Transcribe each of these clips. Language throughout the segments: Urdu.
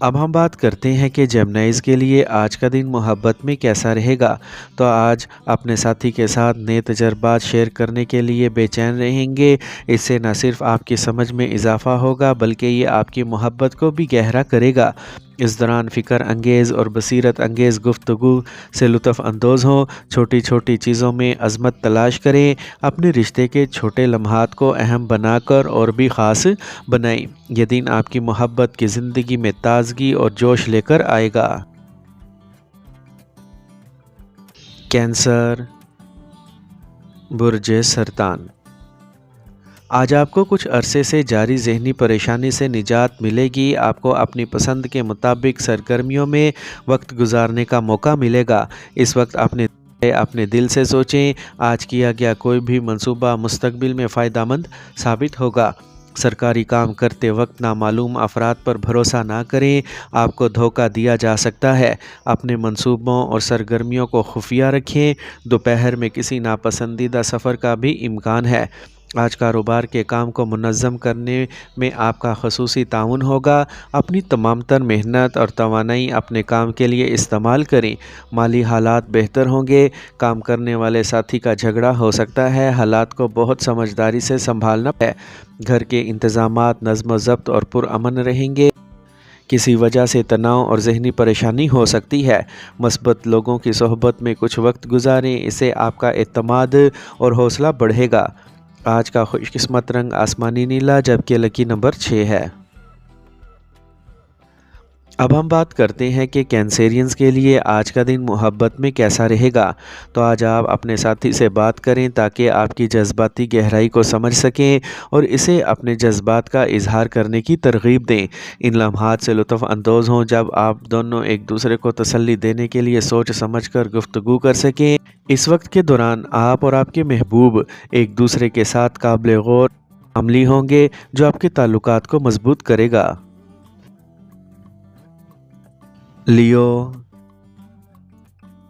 اب ہم بات کرتے ہیں کہ جیمنائز کے لیے آج کا دن محبت میں کیسا رہے گا۔ تو آج اپنے ساتھی کے ساتھ نئے تجربات شیئر کرنے کے لیے بے چین رہیں گے۔ اس سے نہ صرف آپ کی سمجھ میں اضافہ ہوگا بلکہ یہ آپ کی محبت کو بھی گہرا کرے گا۔ اس دوران فکر انگیز اور بصیرت انگیز گفتگو سے لطف اندوز ہوں۔ چھوٹی چھوٹی چیزوں میں عظمت تلاش کریں۔ اپنے رشتے کے چھوٹے لمحات کو اہم بنا کر اور بھی خاص بنائیں۔ یہ دن آپ کی محبت کی زندگی میں تازگی اور جوش لے کر آئے گا۔ کینسر، برج سرطان۔ آج آپ کو کچھ عرصے سے جاری ذہنی پریشانی سے نجات ملے گی۔ آپ کو اپنی پسند کے مطابق سرگرمیوں میں وقت گزارنے کا موقع ملے گا۔ اس وقت اپنے دل سے سوچیں، آج کیا گیا کوئی بھی منصوبہ مستقبل میں فائدہ مند ثابت ہوگا۔ سرکاری کام کرتے وقت نامعلوم افراد پر بھروسہ نہ کریں، آپ کو دھوکہ دیا جا سکتا ہے۔ اپنے منصوبوں اور سرگرمیوں کو خفیہ رکھیں۔ دوپہر میں کسی ناپسندیدہ سفر کا بھی امکان ہے۔ آج کاروبار کے کام کو منظم کرنے میں آپ کا خصوصی تعاون ہوگا۔ اپنی تمام تر محنت اور توانائی اپنے کام کے لیے استعمال کریں۔ مالی حالات بہتر ہوں گے۔ کام کرنے والے ساتھی کا جھگڑا ہو سکتا ہے۔ حالات کو بہت سمجھداری سے سنبھالنا ہے۔ گھر کے انتظامات نظم و ضبط اور پرامن رہیں گے۔ کسی وجہ سے تناؤ اور ذہنی پریشانی ہو سکتی ہے۔ مثبت لوگوں کی صحبت میں کچھ وقت گزاریں، اس سے آپ کا اعتماد اور حوصلہ بڑھے گا۔ آج کا خوش قسمت رنگ آسمانی نیلا جبکہ لکی نمبر 6 ہے۔ اب ہم بات کرتے ہیں کہ کینسیرینز کے لیے آج کا دن محبت میں کیسا رہے گا۔ تو آج آپ اپنے ساتھی سے بات کریں تاکہ آپ کی جذباتی گہرائی کو سمجھ سکیں اور اسے اپنے جذبات کا اظہار کرنے کی ترغیب دیں۔ ان لمحات سے لطف اندوز ہوں جب آپ دونوں ایک دوسرے کو تسلی دینے کے لیے سوچ سمجھ کر گفتگو کر سکیں۔ اس وقت کے دوران آپ اور آپ کے محبوب ایک دوسرے کے ساتھ قابل غور عملی ہوں گے جو آپ کے تعلقات کو مضبوط کرے گا۔ لیو،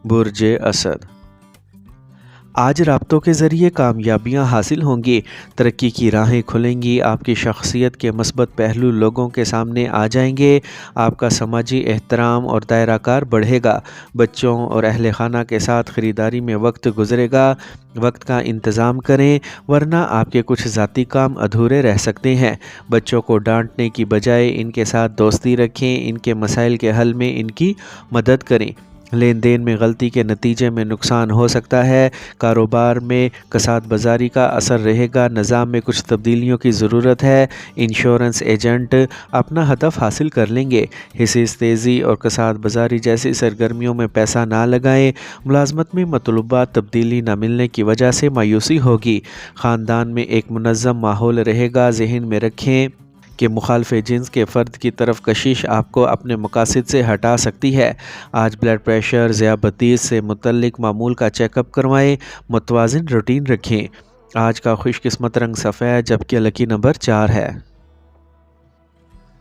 برج اسد۔ آج رابطوں کے ذریعے کامیابیاں حاصل ہوں گی، ترقی کی راہیں کھلیں گی، آپ کی شخصیت کے مثبت پہلو لوگوں کے سامنے آ جائیں گے، آپ کا سماجی احترام اور دائرہ کار بڑھے گا، بچوں اور اہل خانہ کے ساتھ خریداری میں وقت گزرے گا، وقت کا انتظام کریں ورنہ آپ کے کچھ ذاتی کام ادھورے رہ سکتے ہیں، بچوں کو ڈانٹنے کی بجائے ان کے ساتھ دوستی رکھیں، ان کے مسائل کے حل میں ان کی مدد کریں، لین دین میں غلطی کے نتیجے میں نقصان ہو سکتا ہے، کاروبار میں کساد بازاری کا اثر رہے گا، نظام میں کچھ تبدیلیوں کی ضرورت ہے، انشورنس ایجنٹ اپنا ہدف حاصل کر لیں گے، حصص تیزی اور کساد بازاری جیسی سرگرمیوں میں پیسہ نہ لگائیں، ملازمت میں مطلوبہ تبدیلی نہ ملنے کی وجہ سے مایوسی ہوگی، خاندان میں ایک منظم ماحول رہے گا، ذہن میں رکھیں کہ مخالف جنس کے فرد کی طرف کشش آپ کو اپنے مقاصد سے ہٹا سکتی ہے۔ آج بلڈ پریشر، ذیابیطس سے متعلق معمول کا چیک اپ کروائیں، متوازن روٹین رکھیں۔ آج کا خوش قسمت رنگ سفید جبکہ لکی نمبر 4 ہے۔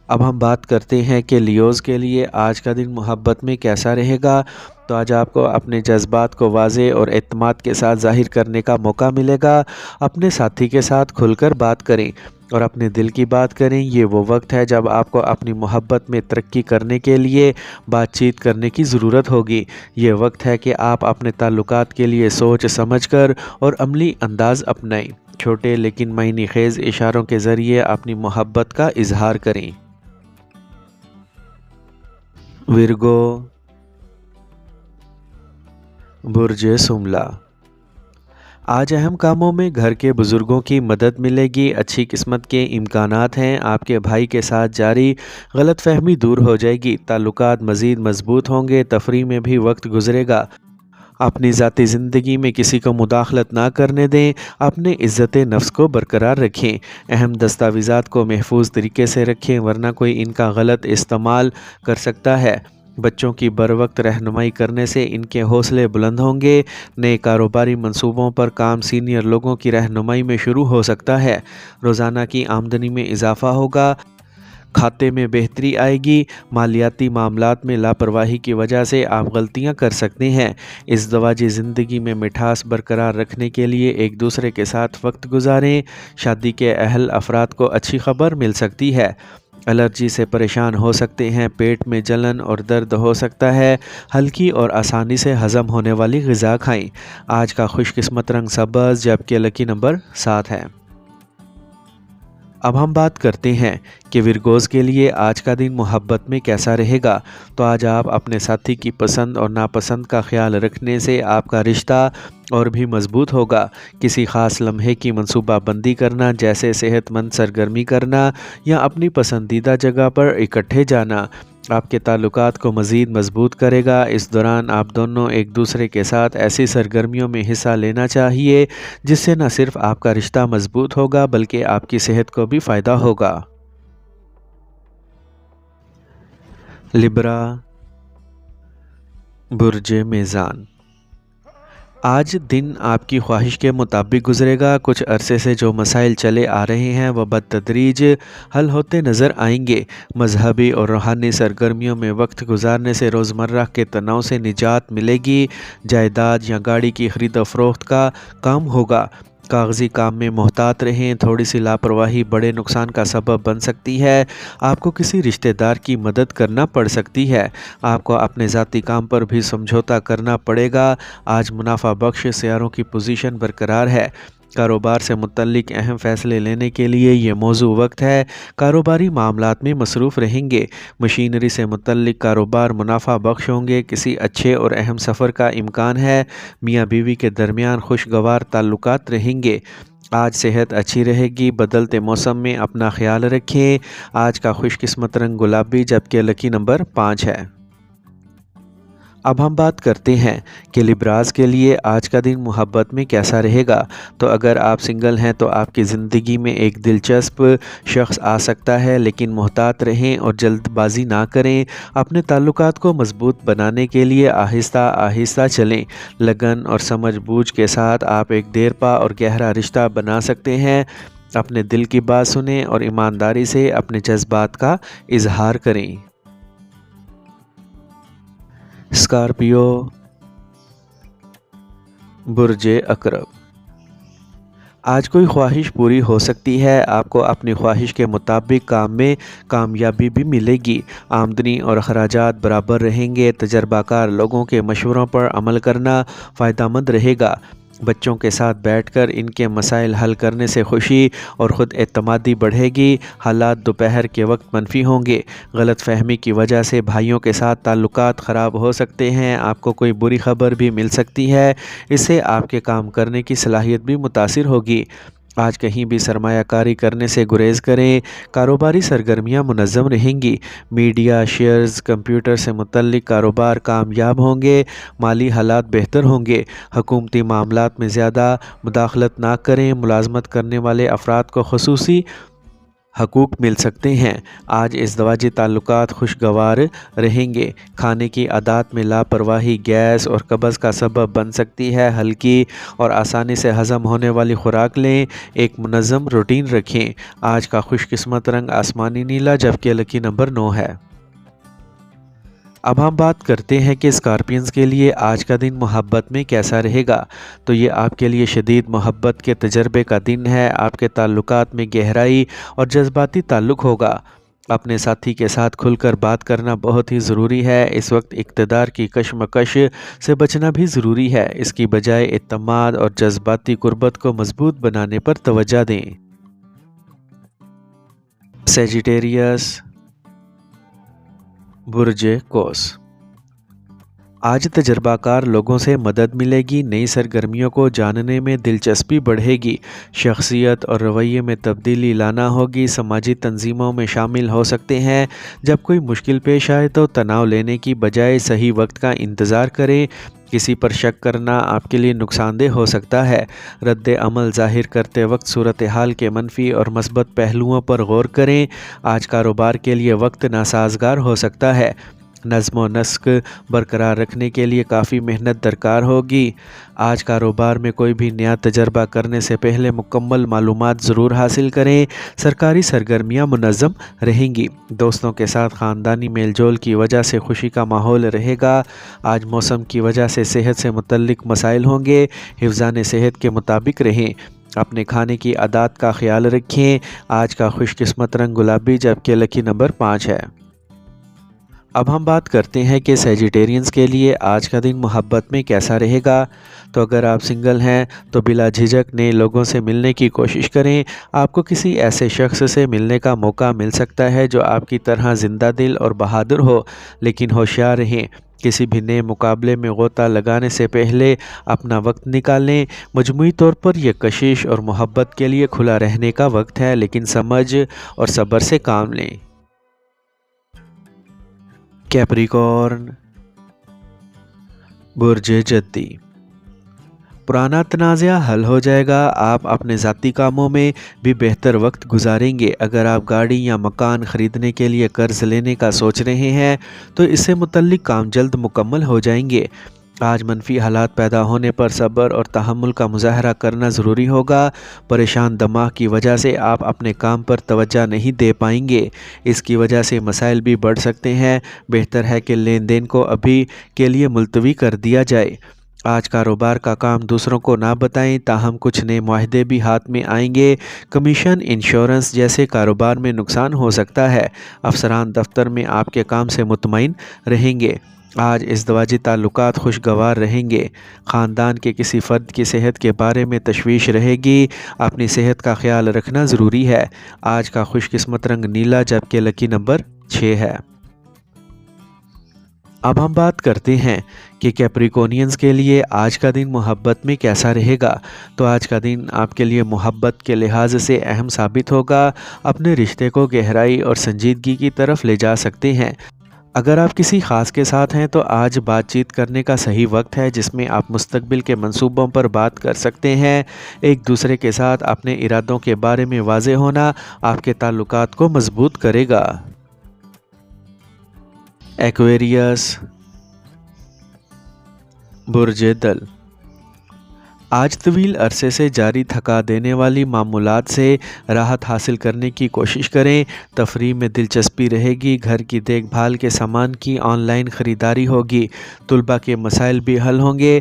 اب ہم بات کرتے ہیں کہ لیوز کے لیے آج کا دن محبت میں کیسا رہے گا۔ تو آج آپ کو اپنے جذبات کو واضح اور اعتماد کے ساتھ ظاہر کرنے کا موقع ملے گا۔ اپنے ساتھی کے ساتھ کھل کر بات کریں اور اپنے دل کی بات کریں۔ یہ وہ وقت ہے جب آپ کو اپنی محبت میں ترقی کرنے کے لیے بات چیت کرنے کی ضرورت ہوگی۔ یہ وقت ہے کہ آپ اپنے تعلقات کے لیے سوچ سمجھ کر اور عملی انداز اپنائیں۔ چھوٹے لیکن معنی خیز اشاروں کے ذریعے اپنی محبت کا اظہار کریں۔ ورگو، برج سملا۔ آج اہم کاموں میں گھر کے بزرگوں کی مدد ملے گی، اچھی قسمت کے امکانات ہیں، آپ کے بھائی کے ساتھ جاری غلط فہمی دور ہو جائے گی، تعلقات مزید مضبوط ہوں گے، تفریح میں بھی وقت گزرے گا، اپنی ذاتی زندگی میں کسی کو مداخلت نہ کرنے دیں، اپنے عزت نفس کو برقرار رکھیں، اہم دستاویزات کو محفوظ طریقے سے رکھیں ورنہ کوئی ان کا غلط استعمال کر سکتا ہے، بچوں کی بروقت رہنمائی کرنے سے ان کے حوصلے بلند ہوں گے، نئے کاروباری منصوبوں پر کام سینئر لوگوں کی رہنمائی میں شروع ہو سکتا ہے، روزانہ کی آمدنی میں اضافہ ہوگا، کھاتے میں بہتری آئے گی، مالیاتی معاملات میں لاپرواہی کی وجہ سے آپ غلطیاں کر سکتے ہیں، ازدواجی زندگی میں مٹھاس برقرار رکھنے کے لیے ایک دوسرے کے ساتھ وقت گزاریں، شادی کے اہل افراد کو اچھی خبر مل سکتی ہے، الرجی سے پریشان ہو سکتے ہیں، پیٹ میں جلن اور درد ہو سکتا ہے۔ ہلکی اور آسانی سے ہضم ہونے والی غذا کھائیں۔ آج کا خوش قسمت رنگ سبز جبکہ لکی نمبر 7 ہے۔ اب ہم بات کرتے ہیں کہ ورگوز کے لیے آج کا دن محبت میں کیسا رہے گا۔ تو آج آپ اپنے ساتھی کی پسند اور ناپسند کا خیال رکھنے سے آپ کا رشتہ اور بھی مضبوط ہوگا۔ کسی خاص لمحے کی منصوبہ بندی کرنا، جیسے صحت مند سرگرمی کرنا یا اپنی پسندیدہ جگہ پر اکٹھے جانا، آپ کے تعلقات کو مزید مضبوط کرے گا۔ اس دوران آپ دونوں ایک دوسرے کے ساتھ ایسی سرگرمیوں میں حصہ لینا چاہیے جس سے نہ صرف آپ کا رشتہ مضبوط ہوگا بلکہ آپ کی صحت کو بھی فائدہ ہوگا۔ لبرا، برج میزان۔ آج دن آپ کی خواہش کے مطابق گزرے گا۔ کچھ عرصے سے جو مسائل چلے آ رہے ہیں وہ بتدریج حل ہوتے نظر آئیں گے۔ مذہبی اور روحانی سرگرمیوں میں وقت گزارنے سے روزمرہ کے تناؤ سے نجات ملے گی۔ جائیداد یا گاڑی کی خرید و فروخت کا کام ہوگا۔ کاغذی کام میں محتاط رہیں، تھوڑی سی لاپرواہی بڑے نقصان کا سبب بن سکتی ہے۔ آپ کو کسی رشتہ دار کی مدد کرنا پڑ سکتی ہے۔ آپ کو اپنے ذاتی کام پر بھی سمجھوتا کرنا پڑے گا۔ آج منافع بخش سیاروں کی پوزیشن برقرار ہے۔ کاروبار سے متعلق اہم فیصلے لینے کے لیے یہ موزوں وقت ہے۔ کاروباری معاملات میں مصروف رہیں گے۔ مشینری سے متعلق کاروبار منافع بخش ہوں گے۔ کسی اچھے اور اہم سفر کا امکان ہے۔ میاں بیوی کے درمیان خوشگوار تعلقات رہیں گے۔ آج صحت اچھی رہے گی۔ بدلتے موسم میں اپنا خیال رکھیں۔ آج کا خوش قسمت رنگ گلابی جبکہ لکی نمبر 5 ہے۔ اب ہم بات کرتے ہیں کہ لبراز کے لیے آج کا دن محبت میں کیسا رہے گا۔ تو اگر آپ سنگل ہیں تو آپ کی زندگی میں ایک دلچسپ شخص آ سکتا ہے، لیکن محتاط رہیں اور جلد بازی نہ کریں۔ اپنے تعلقات کو مضبوط بنانے کے لیے آہستہ آہستہ چلیں۔ لگن اور سمجھ بوجھ کے ساتھ آپ ایک دیرپا اور گہرا رشتہ بنا سکتے ہیں۔ اپنے دل کی بات سنیں اور ایمانداری سے اپنے جذبات کا اظہار کریں۔ اسکارپیو، برج عقرب۔ آج کوئی خواہش پوری ہو سکتی ہے۔ آپ کو اپنی خواہش کے مطابق کام میں کامیابی بھی ملے گی۔ آمدنی اور اخراجات برابر رہیں گے۔ تجربہ کار لوگوں کے مشوروں پر عمل کرنا فائدہ مند رہے گا۔ بچوں کے ساتھ بیٹھ کر ان کے مسائل حل کرنے سے خوشی اور خود اعتمادی بڑھے گی۔ حالات دوپہر کے وقت منفی ہوں گے۔ غلط فہمی کی وجہ سے بھائیوں کے ساتھ تعلقات خراب ہو سکتے ہیں۔ آپ کو کوئی بری خبر بھی مل سکتی ہے۔ اس سے آپ کے کام کرنے کی صلاحیت بھی متاثر ہوگی۔ آج کہیں بھی سرمایہ کاری کرنے سے گریز کریں۔ کاروباری سرگرمیاں منظم رہیں گی۔ میڈیا، شیئرز، کمپیوٹر سے متعلق کاروبار کامیاب ہوں گے۔ مالی حالات بہتر ہوں گے۔ حکومتی معاملات میں زیادہ مداخلت نہ کریں۔ ملازمت کرنے والے افراد کو خصوصی حقوق مل سکتے ہیں۔ آج ازدواجی تعلقات خوشگوار رہیں گے۔ کھانے کی عادات میں لاپرواہی گیس اور قبض کا سبب بن سکتی ہے۔ ہلکی اور آسانی سے ہضم ہونے والی خوراک لیں۔ ایک منظم روٹین رکھیں۔ آج کا خوش قسمت رنگ آسمانی نیلا جبکہ لکی نمبر 9 ہے۔ اب ہم بات کرتے ہیں کہ اسکارپینز کے لیے آج کا دن محبت میں کیسا رہے گا۔ تو یہ آپ کے لیے شدید محبت کے تجربے کا دن ہے۔ آپ کے تعلقات میں گہرائی اور جذباتی تعلق ہوگا۔ اپنے ساتھی کے ساتھ کھل کر بات کرنا بہت ہی ضروری ہے۔ اس وقت اقتدار کی کشمکش سے بچنا بھی ضروری ہے۔ اس کی بجائے اعتماد اور جذباتی قربت کو مضبوط بنانے پر توجہ دیں۔ سیجیٹیریس، برج قوس۔ آج تجربہ کار لوگوں سے مدد ملے گی۔ نئی سرگرمیوں کو جاننے میں دلچسپی بڑھے گی۔ شخصیت اور رویے میں تبدیلی لانا ہوگی۔ سماجی تنظیموں میں شامل ہو سکتے ہیں۔ جب کوئی مشکل پیش آئے تو تناؤ لینے کی بجائے صحیح وقت کا انتظار کریں۔ کسی پر شک کرنا آپ کے لیے نقصان دہ ہو سکتا ہے۔ رد عمل ظاہر کرتے وقت صورتحال کے منفی اور مثبت پہلوؤں پر غور کریں۔ آج کاروبار کے لیے وقت ناسازگار ہو سکتا ہے۔ نظم و نسق برقرار رکھنے کے لیے کافی محنت درکار ہوگی۔ آج کاروبار میں کوئی بھی نیا تجربہ کرنے سے پہلے مکمل معلومات ضرور حاصل کریں۔ سرکاری سرگرمیاں منظم رہیں گی۔ دوستوں کے ساتھ خاندانی میل جول کی وجہ سے خوشی کا ماحول رہے گا۔ آج موسم کی وجہ سے صحت سے متعلق مسائل ہوں گے۔ حفظان صحت کے مطابق رہیں۔ اپنے کھانے کی عادات کا خیال رکھیں۔ آج کا خوش قسمت رنگ گلابی جبکہ لکی نمبر 5 ہے۔ اب ہم بات کرتے ہیں کہ سیجیٹیرینز کے لیے آج کا دن محبت میں کیسا رہے گا۔ تو اگر آپ سنگل ہیں تو بلا جھجک نئے لوگوں سے ملنے کی کوشش کریں۔ آپ کو کسی ایسے شخص سے ملنے کا موقع مل سکتا ہے جو آپ کی طرح زندہ دل اور بہادر ہو، لیکن ہوشیار رہیں۔ کسی بھی نئے مقابلے میں غوطہ لگانے سے پہلے اپنا وقت نکالیں۔ مجموعی طور پر یہ کشش اور محبت کے لیے کھلا رہنے کا وقت ہے، لیکن سمجھ اور صبر سے کام لیں۔ کیپریکارن، برج جدی، پرانا تنازعہ حل ہو جائے گا۔ آپ اپنے ذاتی کاموں میں بھی بہتر وقت گزاریں گے۔ اگر آپ گاڑی یا مکان خریدنے کے لیے قرض لینے کا سوچ رہے ہیں تو اس سے متعلق کام جلد مکمل ہو جائیں گے۔ آج منفی حالات پیدا ہونے پر صبر اور تحمل کا مظاہرہ کرنا ضروری ہوگا۔ پریشان دماغ کی وجہ سے آپ اپنے کام پر توجہ نہیں دے پائیں گے۔ اس کی وجہ سے مسائل بھی بڑھ سکتے ہیں۔ بہتر ہے کہ لین دین کو ابھی کے لیے ملتوی کر دیا جائے۔ آج کاروبار کا کام دوسروں کو نہ بتائیں، تاہم کچھ نئے معاہدے بھی ہاتھ میں آئیں گے۔ کمیشن، انشورنس جیسے کاروبار میں نقصان ہو سکتا ہے۔ افسران دفتر میں آپ کے کام سے مطمئن رہیں گے۔ آج ازدواجی تعلقات خوشگوار رہیں گے۔ خاندان کے کسی فرد کی صحت کے بارے میں تشویش رہے گی۔ اپنی صحت کا خیال رکھنا ضروری ہے۔ آج کا خوش قسمت رنگ نیلا جبکہ لکی نمبر 6 ہے۔ اب ہم بات کرتے ہیں کہ کیپریکونینز کے لیے آج کا دن محبت میں کیسا رہے گا۔ تو آج کا دن آپ کے لیے محبت کے لحاظ سے اہم ثابت ہوگا۔ اپنے رشتے کو گہرائی اور سنجیدگی کی طرف لے جا سکتے ہیں۔ اگر آپ کسی خاص کے ساتھ ہیں تو آج بات چیت کرنے کا صحیح وقت ہے، جس میں آپ مستقبل کے منصوبوں پر بات کر سکتے ہیں۔ ایک دوسرے کے ساتھ اپنے ارادوں کے بارے میں واضح ہونا آپ کے تعلقات کو مضبوط کرے گا۔ ایکویریس، برج دل، آج طویل عرصے سے جاری تھکا دینے والی معمولات سے راحت حاصل کرنے کی کوشش کریں۔ تفریح میں دلچسپی رہے گی۔ گھر کی دیکھ بھال کے سامان کی آن لائن خریداری ہوگی۔ طلباء کے مسائل بھی حل ہوں گے۔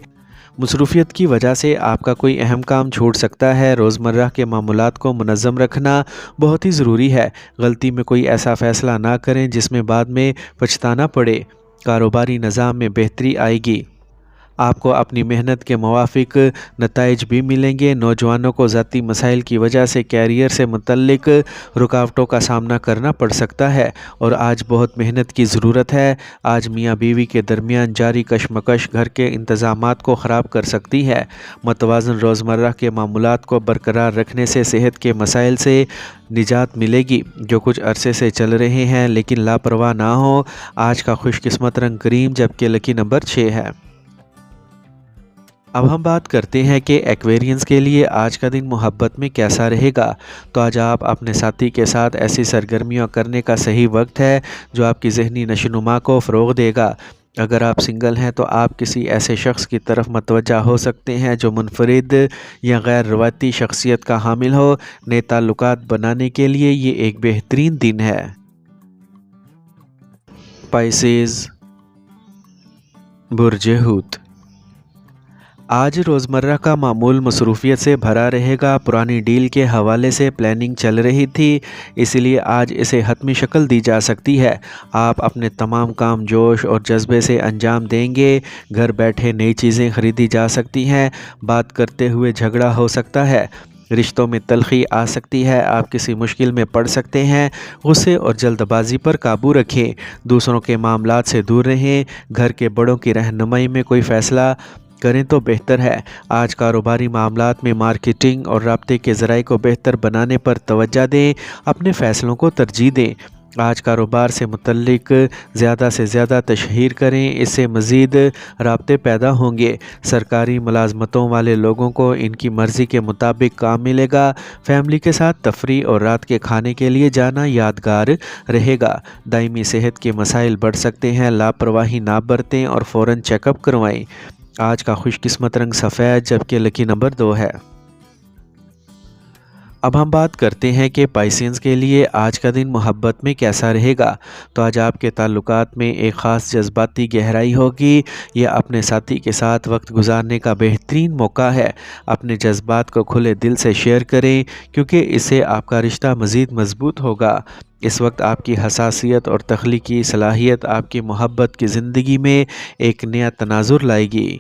مصروفیت کی وجہ سے آپ کا کوئی اہم کام چھوٹ سکتا ہے۔ روزمرہ کے معمولات کو منظم رکھنا بہت ہی ضروری ہے۔ غلطی میں کوئی ایسا فیصلہ نہ کریں جس میں بعد میں پچھتانا پڑے۔ کاروباری نظام میں بہتری آئے گی۔ آپ کو اپنی محنت کے موافق نتائج بھی ملیں گے۔ نوجوانوں کو ذاتی مسائل کی وجہ سے کیریئر سے متعلق رکاوٹوں کا سامنا کرنا پڑ سکتا ہے اور آج بہت محنت کی ضرورت ہے۔ آج میاں بیوی کے درمیان جاری کشمکش گھر کے انتظامات کو خراب کر سکتی ہے۔ متوازن روزمرہ کے معمولات کو برقرار رکھنے سے صحت کے مسائل سے نجات ملے گی جو کچھ عرصے سے چل رہے ہیں، لیکن لاپرواہ نہ ہو۔ آج کا خوش قسمت رنگ کریم جبکہ لکی نمبر 6 ہے۔ اب ہم بات کرتے ہیں کہ ایکویرینز کے لیے آج کا دن محبت میں کیسا رہے گا۔ تو آج آپ اپنے ساتھی کے ساتھ ایسی سرگرمیاں کرنے کا صحیح وقت ہے جو آپ کی ذہنی نشوونما کو فروغ دے گا۔ اگر آپ سنگل ہیں تو آپ کسی ایسے شخص کی طرف متوجہ ہو سکتے ہیں جو منفرد یا غیر روایتی شخصیت کا حامل ہو۔ نئے تعلقات بنانے کے لیے یہ ایک بہترین دن ہے۔ پائسیز، برج حوت، آج روزمرہ کا معمول مصروفیت سے بھرا رہے گا۔ پرانی ڈیل کے حوالے سے پلاننگ چل رہی تھی، اس لیے آج اسے حتمی شکل دی جا سکتی ہے۔ آپ اپنے تمام کام جوش اور جذبے سے انجام دیں گے۔ گھر بیٹھے نئی چیزیں خریدی جا سکتی ہیں۔ بات کرتے ہوئے جھگڑا ہو سکتا ہے۔ رشتوں میں تلخی آ سکتی ہے۔ آپ کسی مشکل میں پڑ سکتے ہیں۔ غصے اور جلد بازی پر قابو رکھیں۔ دوسروں کے معاملات سے دور رہیں۔ گھر کے بڑوں کی رہنمائی میں کوئی فیصلہ کریں تو بہتر ہے۔ آج کاروباری معاملات میں مارکیٹنگ اور رابطے کے ذرائع کو بہتر بنانے پر توجہ دیں۔ اپنے فیصلوں کو ترجیح دیں۔ آج کاروبار سے متعلق زیادہ سے زیادہ تشہیر کریں، اس سے مزید رابطے پیدا ہوں گے۔ سرکاری ملازمتوں والے لوگوں کو ان کی مرضی کے مطابق کام ملے گا۔ فیملی کے ساتھ تفریح اور رات کے کھانے کے لیے جانا یادگار رہے گا۔ دائمی صحت کے مسائل بڑھ سکتے ہیں، لاپرواہی نہ برتیں اور فوراً چیک اپ کروائیں۔ آج کا خوش قسمت رنگ سفید جبکہ لکی نمبر 2 ہے۔ اب ہم بات کرتے ہیں کہ پائسینز کے لیے آج کا دن محبت میں کیسا رہے گا۔ تو آج آپ کے تعلقات میں ایک خاص جذباتی گہرائی ہوگی۔ یہ اپنے ساتھی کے ساتھ وقت گزارنے کا بہترین موقع ہے۔ اپنے جذبات کو کھلے دل سے شیئر کریں کیونکہ اس سے آپ کا رشتہ مزید مضبوط ہوگا۔ اس وقت آپ کی حساسیت اور تخلیقی صلاحیت آپ کی محبت کی زندگی میں ایک نیا تناظر لائے گی۔